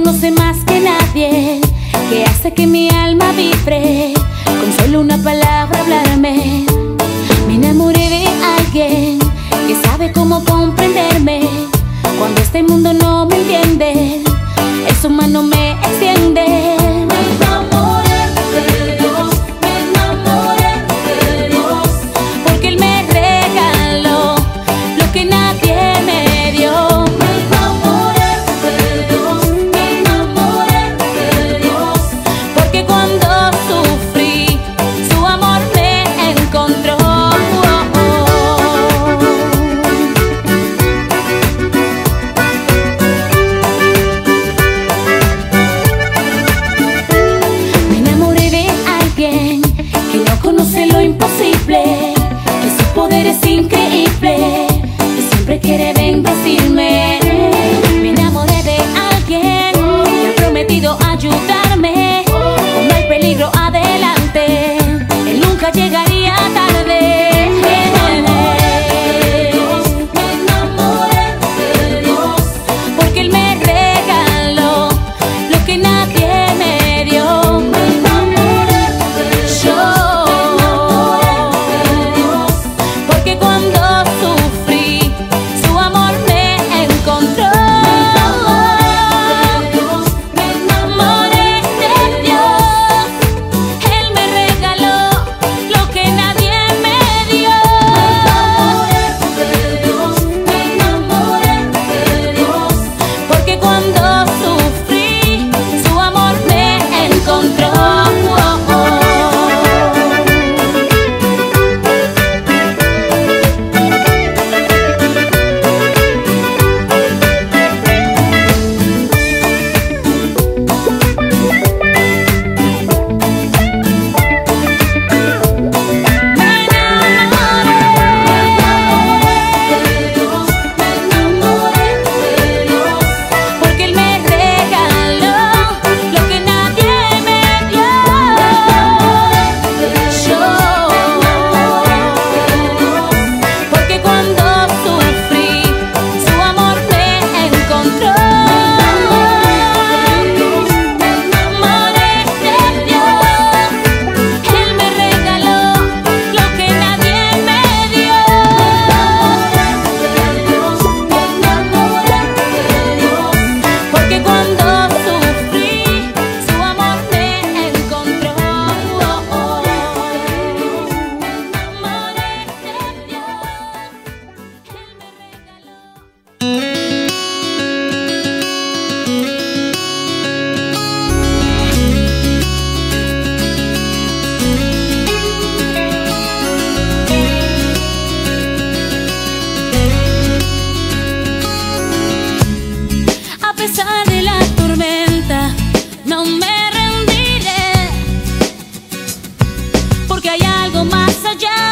conoce más que nadie, que hace que mi alma vibre con solo una palabra hablarme. Me enamoré de alguien que sabe cómo comprenderme cuando este mundo no me entiende, su mano me extiende. Me enamoré de Dios, me enamoré de Dios, porque Él me regaló lo que nadie me dio. Me enamoré de Dios, me enamoré de Dios, porque cuando sufrí, su amor me encontró. Que su poder es increíble y siempre quiere bendecirme. Me enamoré de alguien que ha prometido ayudarme cuando hay peligro adelante. Él nunca llegaría tarde. Me enamoré de Dios, porque Él me regaló lo que nadie me dio. Me enamoré de Dios. A pesar de la tormenta, no me rendiré, porque hay algo más allá.